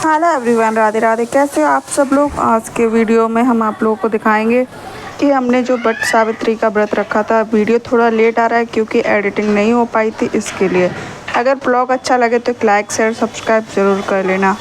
Hello everyone, Radhe Radhe. कैसे हो आप सब लोग। आज के वीडियो में हम आप लोगों को दिखाएंगे कि हमने जो वट सावित्री का व्रत रखा था। वीडियो थोड़ा लेट आ रहा है क्योंकि एडिटिंग नहीं हो पाई थी, इसके लिए। अगर ब्लॉग अच्छा लगे तो एक लाइक शेयर सब्सक्राइब ज़रूर कर लेना।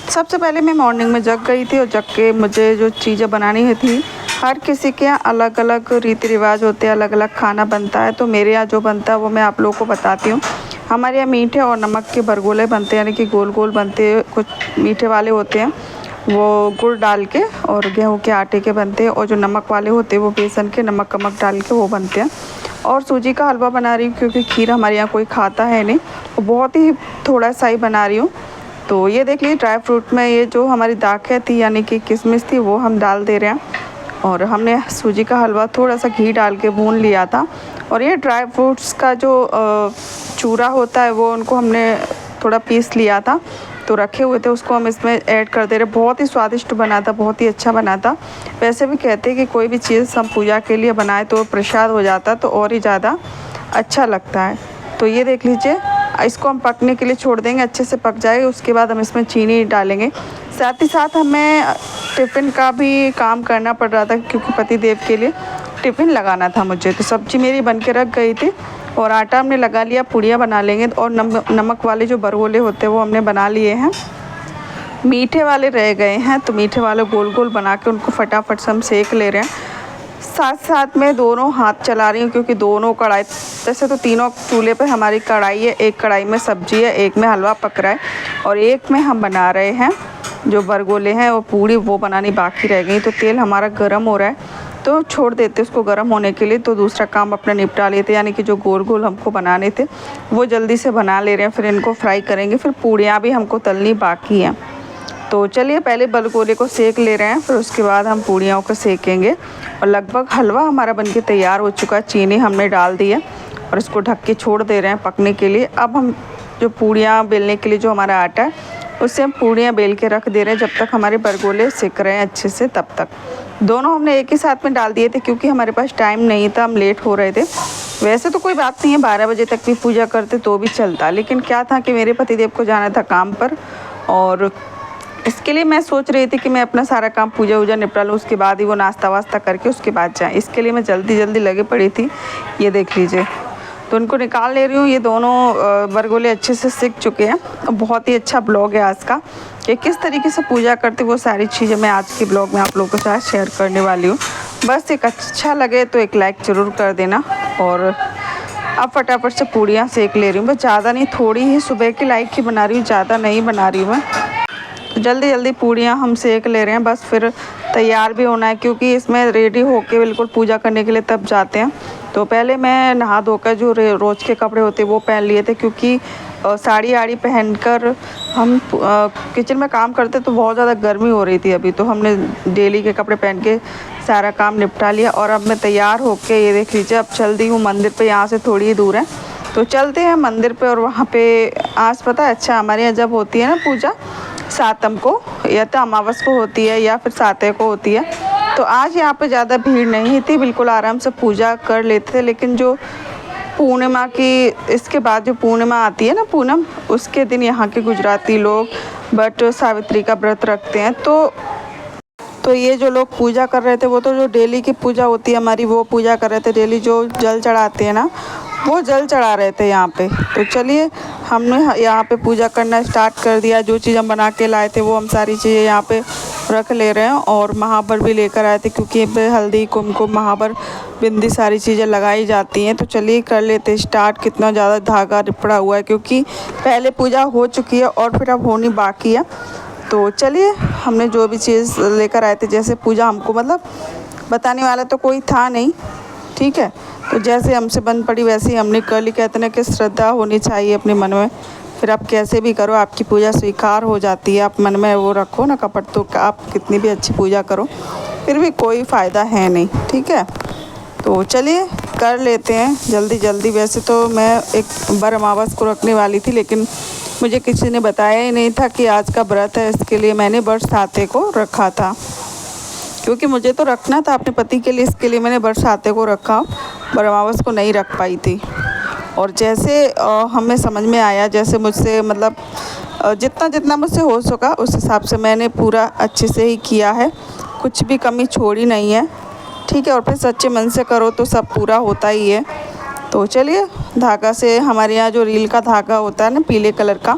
सबसे पहले मैं मॉर्निंग में जग गई थी और जग के मुझे जो चीज़ें बनानी थी, हर किसी के यहाँ अलग अलग रीति रिवाज होते हैं, अलग अलग खाना बनता है। तो मेरे यहाँ जो बनता है वो मैं आप लोगों को बताती हूँ। हमारे यहाँ मीठे और नमक के बरगोले बनते हैं, यानी कि गोल गोल बनते हैं। कुछ मीठे वाले होते हैं वो गुड़ डाल के और गेहूं के आटे के बनते हैं, और जो नमक वाले होते हैं वो बेसन के नमक कमक डाल के वो बनते हैं। और सूजी का हलवा बना रही हूँ क्योंकि खीर हमारे यहाँ कोई खाता है नहीं, और बहुत ही थोड़ा सा ही बना रही हूँ। तो ये देख लीजिए, ड्राई फ्रूट में ये जो हमारी दाखें थी यानी कि किशमिश थी वो हम डाल दे रहे हैं। और हमने सूजी का हलवा थोड़ा सा घी डाल के भून लिया था। और ये ड्राई फ्रूट्स का जो चूरा होता है वो उनको हमने थोड़ा पीस लिया था, तो रखे हुए थे, उसको हम इसमें ऐड कर दे रहे। बहुत ही स्वादिष्ट बना था, बहुत ही अच्छा बना था। वैसे भी कहते हैं कि कोई भी चीज़ हम पूजा के लिए बनाए तो प्रसाद हो जाता है, तो और ही ज़्यादा अच्छा लगता है। तो ये देख लीजिए, इसको हम पकने के लिए छोड़ देंगे, अच्छे से पक जाएगा। उसके बाद हम इसमें चीनी डालेंगे। साथ ही साथ हमें टिफ़िन का भी काम करना पड़ रहा था क्योंकि पति देव के लिए टिफ़िन लगाना था मुझे। तो सब्ज़ी मेरी बन के रख गई थी और आटा हमने लगा लिया, पूड़ियाँ बना लेंगे। और नमक वाले जो बरगोले होते हैं वो हमने बना लिए हैं। मीठे वाले रह गए हैं, तो मीठे वाले गोल गोल बना के उनको फटाफट से हम सेक ले रहे हैं। साथ साथ में दोनों हाथ चला रही हूँ क्योंकि दोनों कढ़ाई, वैसे तो तीनों चूल्हे पे हमारी कढ़ाई है। एक कढ़ाई में सब्जी है, एक में हलवा पक रहा है और एक में हम बना रहे हैं जो बरगोले हैं वो पूड़ी, वो बनानी बाकी रह गई। तो तेल हमारा गर्म हो रहा है, तो छोड़ देते उसको गर्म होने के लिए। तो दूसरा काम अपना निपटा लेते, यानी कि जो गोल गोल हमको बनाने थे वो जल्दी से बना ले रहे हैं। फिर इनको फ्राई करेंगे, फिर पूड़ियाँ भी हमको तलनी बाकी हैं। तो चलिए पहले बरगोले को सेक ले रहे हैं, फिर उसके बाद हम पूड़ियों को सेकेंगे। और लगभग हलवा हमारा बनके तैयार हो चुका है। चीनी हमने डाल दी है और इसको ढक के छोड़ दे रहे हैं पकने के लिए। अब हम जो पूड़ियाँ बेलने के लिए जो हमारा आटा है उससे हम पूड़ियाँ बेल के रख दे रहे हैं, जब तक हमारे बरगोले सेक रहे हैं अच्छे से तब तक। दोनों हमने एक ही साथ में डाल दिए थे क्योंकि हमारे पास टाइम नहीं था, हम लेट हो रहे थे। वैसे तो कोई बात नहीं है, 12 बजे तक भी पूजा करते तो भी चलता, लेकिन क्या था कि मेरे पतिदेव को जाना था काम पर, और इसके लिए मैं सोच रही थी कि मैं अपना सारा काम पूजा वूजा निपटा लूँ, उसके बाद ही वो नाश्ता वास्ता करके उसके बाद जाएँ। इसके लिए मैं जल्दी जल्दी लगे पड़ी थी। ये देख लीजिए, तो उनको निकाल ले रही हूँ। ये दोनों बरगोले अच्छे से सीख चुके हैं। बहुत ही अच्छा ब्लॉग है आज का कि किस तरीके से पूजा करते, वो सारी चीज़ें मैं आज के ब्लॉग में आप लोगों के साथ शेयर करने वाली हूँ। बस एक अच्छा लगे तो एक लाइक ज़रूर कर देना। और अब फटाफट से पूड़ियाँ सेक ले रही हूँ। बस ज़्यादा नहीं, थोड़ी ही सुबह की लाइक ही बना रही हूँ, ज़्यादा नहीं बना रही हूँ मैं। तो जल्दी जल्दी पूड़ियाँ हम सेक ले रहे हैं, बस फिर तैयार भी होना है क्योंकि इसमें रेडी होके बिल्कुल पूजा करने के लिए तब जाते हैं। तो पहले मैं नहा धोकर जो रोज़ के कपड़े होते वो पहन लिए थे, क्योंकि साड़ी आड़ी पहनकर हम किचन में काम करते तो बहुत ज़्यादा गर्मी हो रही थी अभी। तो हमने डेली के कपड़े पहन के सारा काम निपटा लिया। और अब मैं तैयार होके, ये देख लीजिए, अब चल दी हूँ मंदिर पे। यहाँ से थोड़ी ही दूर है, तो चलते हैं मंदिर पे। और वहाँ पे आज पता है, अच्छा, हमारे यहाँ जब होती है ना पूजा सातम को, या तो अमावस को होती है या फिर सातवें को होती है, तो आज यहाँ पे ज़्यादा भीड़ नहीं थी, बिल्कुल आराम से पूजा कर लेते थे। लेकिन जो पूर्णिमा की, इसके बाद जो पूर्णिमा आती है ना, पूनम, उसके दिन यहाँ के गुजराती लोग वट सावित्री का व्रत रखते हैं। तो ये जो लोग पूजा कर रहे थे वो तो जो डेली की पूजा होती है हमारी वो पूजा कर रहे थे। डेली जो जल चढ़ाते हैं ना, वो जल चढ़ा रहे थे यहाँ पे। तो चलिए हमने यहाँ पे पूजा करना स्टार्ट कर दिया। जो चीज़ हम बना के लाए थे वो हम सारी चीज़ें यहाँ पे रख ले रहे हैं। और महावर भी लेकर आए थे क्योंकि हल्दी कुमकुम महावर बिंदी सारी चीज़ें लगाई जाती हैं। तो चलिए कर लेते स्टार्ट। कितना ज़्यादा धागा पड़ा हुआ है क्योंकि पहले पूजा हो चुकी है और फिर अब होनी बाकी है। तो चलिए, हमने जो भी चीज़ लेकर आए थे, जैसे पूजा हमको मतलब बताने वाला तो कोई था नहीं, ठीक है, तो जैसे हमसे बन पड़ी वैसे ही हमने कर ली। कहते हैं कि श्रद्धा होनी चाहिए अपने मन में, फिर आप कैसे भी करो आपकी पूजा स्वीकार हो जाती है। आप मन में वो रखो ना कपट, तो आप कितनी भी अच्छी पूजा करो फिर भी कोई फ़ायदा है नहीं, ठीक है। तो चलिए कर लेते हैं जल्दी जल्दी। वैसे तो मैं एक बार अमावस को रखने वाली थी, लेकिन मुझे किसी ने बताया ही नहीं था कि आज का व्रत है, इसके लिए मैंने बरसाते को रखा था। क्योंकि मुझे तो रखना था अपने पति के लिए, इसके लिए मैंने बरसाते को रखा, पर अमावस को नहीं रख पाई थी। और जैसे हमें समझ में आया, जैसे मुझसे मतलब जितना जितना मुझसे हो सका उस हिसाब से मैंने पूरा अच्छे से ही किया है, कुछ भी कमी छोड़ी नहीं है, ठीक है। और फिर सच्चे मन से करो तो सब पूरा होता ही है। तो चलिए, धागा से हमारे यहाँ जो रील का धागा होता है ना पीले कलर का,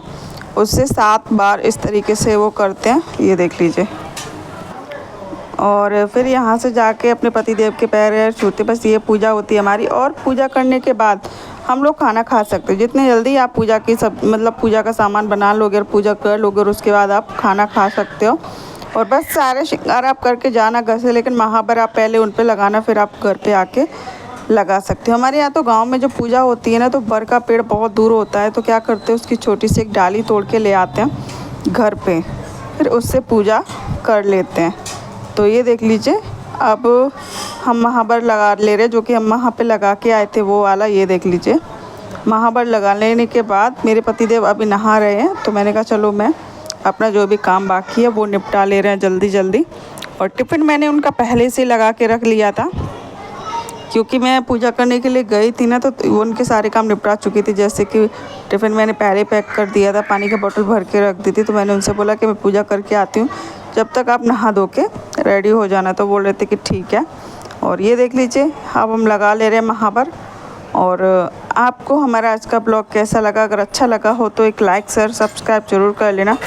उससे 7 बार इस तरीके से वो करते हैं, ये देख लीजिए। और फिर यहाँ से जाके अपने पतिदेव के पैर छूते, बस ये पूजा होती है हमारी। और पूजा करने के बाद हम लोग खाना खा सकते हैं। जितने जल्दी आप पूजा की सब मतलब पूजा का सामान बना लोगे और पूजा कर लोगे और उसके बाद आप खाना खा सकते हो। और बस सारे श्रृंगार आप करके जाना घर से, लेकिन महावर आप पहले उन पे लगाना, फिर आप घर पे आके लगा सकते हो। हमारे यहाँ तो गांव में जो पूजा होती है ना, तो बर का पेड़ बहुत दूर होता है, तो क्या करते हैं उसकी छोटी सी एक डाली तोड़ के ले आते हैं घर पे, फिर उससे पूजा कर लेते हैं। तो ये देख लीजिए, अब हम महावर लगा ले रहे, जो कि हम वहाँ पे लगा के आए थे वो वाला। ये देख लीजिए, महावर लगा लेने के बाद मेरे पतिदेव अभी नहा रहे हैं, तो मैंने कहा चलो मैं अपना जो भी काम बाकी है वो निपटा ले रहे हैं जल्दी जल्दी। और टिफ़िन मैंने उनका पहले से लगा के रख लिया था, क्योंकि मैं पूजा करने के लिए गई थी ना, तो उनके सारे काम निपटा चुकी थी। जैसे कि टिफ़िन मैंने पहले पैक कर दिया था, पानी का बोतल भर के रख दी थी। तो मैंने उनसे बोला कि मैं पूजा करके आती हूँ, जब तक आप नहा धो के रेडी हो जाना। तो बोल रहे थे कि ठीक है। और ये देख लीजिए, अब हम लगा ले रहे हैं महावर। और आपको हमारा आज का ब्लॉग कैसा लगा? अगर अच्छा लगा हो तो एक लाइक शेयर सब्सक्राइब जरूर कर लेना।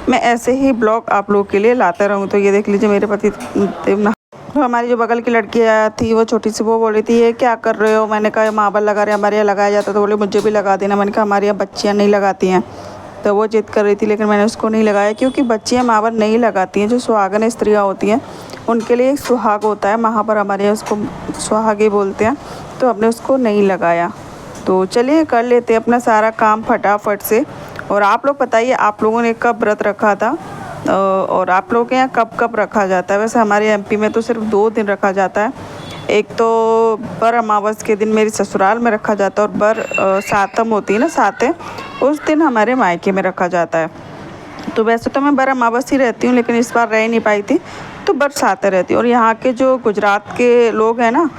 मैं ऐसे ही ब्लॉग आप लोगों के लिए लाता रहूँ। तो ये देख लीजिए, मेरे पति देव तो हमारी जो बगल की लड़की थी वो छोटी सी, वो बोल रही थी ये क्या कर रहे हो? मैंने कहा महावर लगा रहे, हमारे यहाँ लगाया जाता। तो बोले मुझे भी लगा देना। मैंने कहा हमारे यहाँ बच्चियाँ नहीं लगाती हैं। तो वो जिद कर रही थी, लेकिन मैंने उसको नहीं लगाया, क्योंकि बच्चियाँ महावर नहीं लगाती हैं। जो सुहागन स्त्रियाँ होती हैं उनके लिए एक सुहाग होता है, महावर हमारे यहाँ उसको सुहागी बोलते हैं। तो हमने उसको नहीं लगाया। तो चलिए कर लेते हैं अपना सारा काम फटाफट से। और आप लोग बताइए, आप लोगों ने कब व्रत रखा था और आप लोगों के यहाँ कब कब रखा जाता है? वैसे हमारे एमपी में तो सिर्फ 2 दिन रखा जाता है। एक तो बर अमावस के दिन मेरी ससुराल में रखा जाता है, और बर सातम होती है ना, सातें, उस दिन हमारे मायके में रखा जाता है। तो वैसे तो मैं बर अमावस ही रहती हूँ, लेकिन इस बार रह नहीं पाई थी, तो बर सातें रहती हूँ। और यहाँ के जो गुजरात के लोग हैं ना,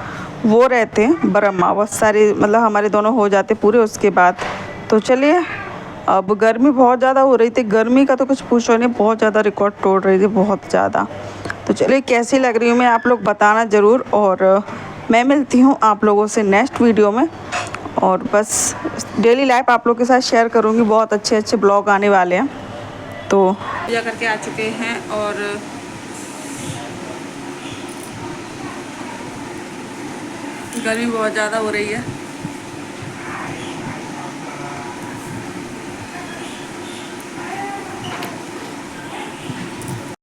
वो रहते हैं बर अमावस, सारे मतलब हमारे दोनों हो जाते पूरे उसके बाद। तो चलिए, अब गर्मी बहुत ज़्यादा हो रही थी, गर्मी का तो कुछ पूछो नहीं, बहुत ज़्यादा रिकॉर्ड तोड़ रही थी, बहुत ज़्यादा। तो चलिए, कैसी लग रही हूँ मैं आप लोग बताना ज़रूर। और मैं मिलती हूँ आप लोगों से नेक्स्ट वीडियो में। और बस डेली लाइफ आप लोग के साथ शेयर करूँगी, बहुत अच्छे अच्छे ब्लॉग आने वाले हैं। तो पूजा करके आ चुके हैं और गर्मी बहुत ज़्यादा हो रही है।